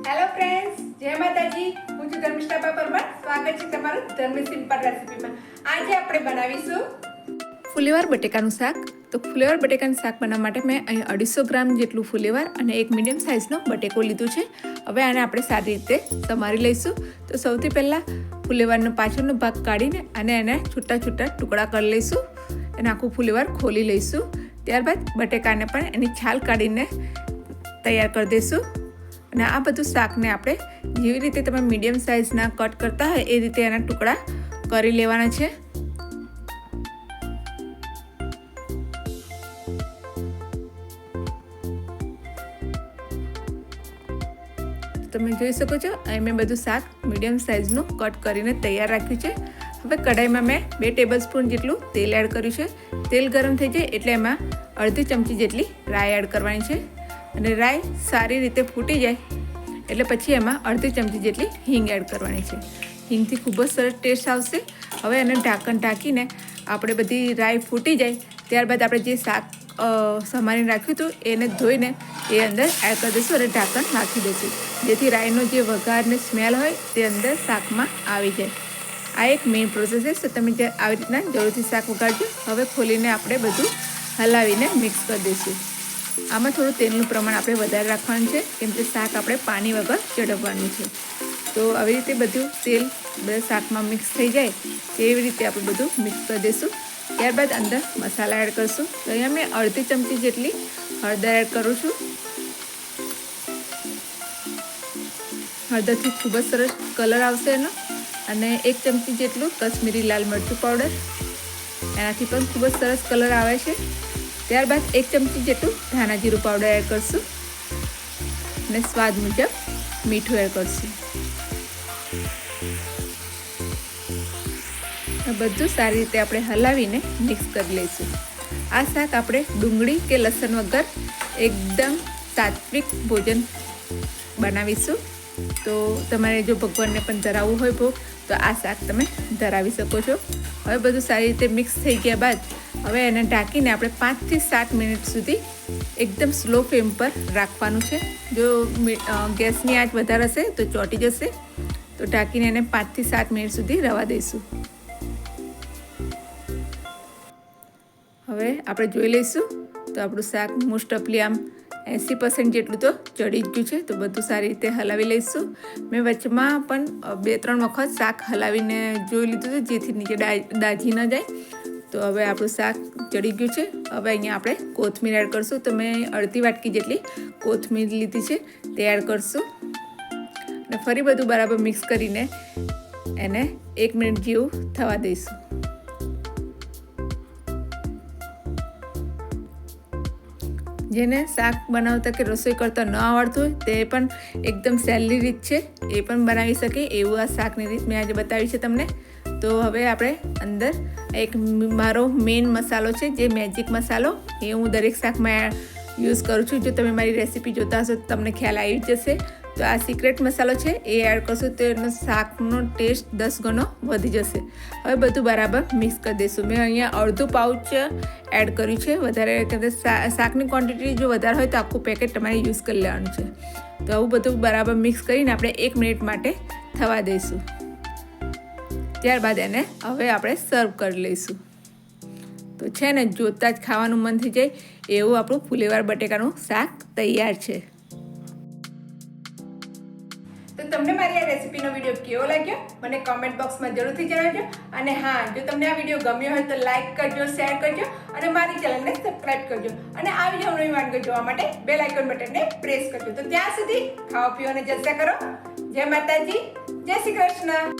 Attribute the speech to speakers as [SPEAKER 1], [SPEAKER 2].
[SPEAKER 1] Hello friends, જય માતાજી. હું છું ધર્મિષ્ઠા પરમાર. સ્વાગત છે તમારું ધર્મી સિમ્પલ રેસિપીમાં. આજે આપણે બનાવીશું ફુલેવાર બટેકાનું શાક. તો ફુલેવાર બટેકાનું શાક બનાવવા માટે મેં અહીં 250 ગ્રામ જેટલું ફુલેવાર અને એક મીડિયમ સાઇઝનો બટેકો લીધું છે. હવે આને આપણે સારી રીતે સમારી લઈશું. તો સૌથી પહેલાં ફુલેવારનો પાછળનો ભાગ કાઢીને અને એને છૂટા છૂટા ટુકડા કરી લઈશું અને આખું ફુલેવાર ખોલી લઈશું. ત્યારબાદ બટેકાને પણ એની છાલ કાઢીને તૈયાર કરી દઈશું. અને આ બધું શાકને આપણે જેવી રીતે તમે મીડિયમ સાઇઝના કટ કરતા હોય એ રીતે એના ટુકડા કરી લેવાના છે. તમે જોઈ શકો છો અહીં મેં બધું શાક મીડિયમ સાઇઝનું કટ કરીને તૈયાર રાખ્યું છે. હવે કઢાઈમાં મેં 2 ટેબલસ્પૂન જેટલું તેલ એડ કર્યું છે. તેલ ગરમ થઈ જાય એટલે એમાં અડધી ચમચી જેટલી રાઈ એડ કરવાની છે. અને રાઈ સારી રીતે ફૂટી જાય એટલે પછી એમાં અડધી ચમચી જેટલી હિંગ એડ કરવાની છે. હિંગથી ખૂબ જ સરસ ટેસ્ટ આવશે. હવે એને ઢાંકણ ઢાંકીને આપણે બધી રાઈ ફૂટી જાય ત્યારબાદ આપણે જે શાક સમારીને રાખ્યું હતું એને ધોઈને એ અંદર એડ કરી દઈશું અને ઢાંકણ નાખી દઈશું, જેથી રાઈનો જે વઘારની સ્મેલ હોય તે અંદર શાકમાં આવી જાય. આ એક મેઇન પ્રોસેસ છે. તમે જે આવી રીતના જરૂરથી શાક વઘારજો. હવે ખોલીને આપણે બધું હલાવીને મિક્સ કરી દઈશું. આમાં થોડું તેલનું પ્રમાણ આપણે વધારે રાખવાનું છે, કેમ કે શાક આપણે પાણી વગર ચડવવાનું છે. તો આવી રીતે બધું તેલ બધા શાકમાં મિક્સ થઈ જાય એવી રીતે આપણે બધું મિક્સ કરી દઈશું. ત્યારબાદ અંદર મસાલા એડ કરીશું. તો અહીંયા મેં અડધી ચમચી જેટલી હળદર એડ કરું છું. હળદરથી ખૂબ જ સરસ કલર આવશે એનો. અને 1 ચમચી જેટલું કશ્મીરી લાલ મરચું પાવડર, એનાથી પણ ખૂબ જ સરસ કલર આવે છે. ત્યારબાદ 1 ચમચી જેટલું ધાણા જીરું પાવડર એડ કરશું અને સ્વાદ મુજબ મીઠું એડ કરશું. બધું સારી રીતે આપણે હલાવીને મિક્સ કરી લઈશું. આ શાક આપણે ડુંગળી કે લસણ વગર એકદમ સાત્વિક ભોજન બનાવીશું. તો તમારે જો ભગવાનને પણ ધરાવવું હોય ભોગ તો આ શાક તમે ધરાવી શકો છો. હવે બધું સારી રીતે મિક્સ થઈ ગયા બાદ હવે એને ઢાંકીને આપણે 5 થી 7 મિનિટ સુધી એકદમ સ્લો ફ્લેમ પર રાખવાનું છે. જો ગેસની આંચ વધારે હશે તો ચોંટી જશે. તો ઢાંકીને એને 5 થી 7 મિનિટ સુધી રવા દઈશું. હવે આપણે જોઈ લઈશું તો આપણું શાક મોસ્ટ ઓફલી આમ 80% જેટલું તો ચડી જ ગયું છે. તો બધું સારી રીતે હલાવી લઈશું. મેં વચમાં પણ 2-3 વખત શાક હલાવીને જોઈ લીધું હતું, જેથી નીચે દાજી ન જાય. તો હવે આપણું શાક ચડી ગયું છે. હવે અહીંયા આપણે કોથમીર એડ કરીશું. તો મેં અડધી વાટકી જેટલી કોથમીર લીધી છે તે એડ કરીશું. અને ફરી બધું બરાબર મિક્સ કરીને એને 1 મિનિટ જેવું થવા દઈશું. જેને શાક બનાવતા કે રસોઈ કરતાં ન આવડતું હોય તે પણ એકદમ સહેલી રીત છે, એ પણ બનાવી શકે એવું આ શાકની રીત મેં આજે બતાવી છે તમને. તો હવે આપણે અંદર એક મારો મેઇન મસાલો છે જે મેજિક મસાલો, એ હું દરેક શાકમાં યુઝ કરું છું. જો તમે મારી રેસીપી જોતા હશો તો તમને ખ્યાલ આવી જશે. તો આ સિક્રેટ મસાલો છે એ એડ કરશું તો એનો શાકનો ટેસ્ટ 10 ગણો વધી જશે. હવે બધું બરાબર મિક્સ કરી દઈશું. મેં અહીંયા અડધું પાઉચ એડ કર્યું છે. વધારે શાકની ક્વોન્ટિટી જો વધારે હોય તો આખું પેકેટ તમારે યુઝ કરી લેવાનું છે. તો આવું બધું બરાબર મિક્સ કરીને આપણે 1 મિનિટ માટે થવા દઈશું. ત્યારબાદ એને હવે આપણે સર્વ કરી લઈશું. તો છે ને જોતાં જ ખાવાનું મન થઈ જાય એવું આપણું ફુલેવાર બટેકાનું શાક તૈયાર છે. તો તમને મારી આ રેસીપીનો વિડીયો કેવો લાગ્યો મને કોમેન્ટ બોક્સમાં જરૂરથી જણાવજો. અને હા, જો તમને આ વિડીયો ગમ્યો હોય તો લાઈક કરજો, શેર કરજો અને મારી ચેનલને સબસ્ક્રાઈબ કરજો. અને આવી જ નવી વાનગીઓ જોવા માટે બેલ આઇકન બટનને પ્રેસ કરજો. તો ત્યાં સુધી ખાઓ પીઓ અને જલસા કરો. જય માતાજી, જય શ્રી કૃષ્ણ.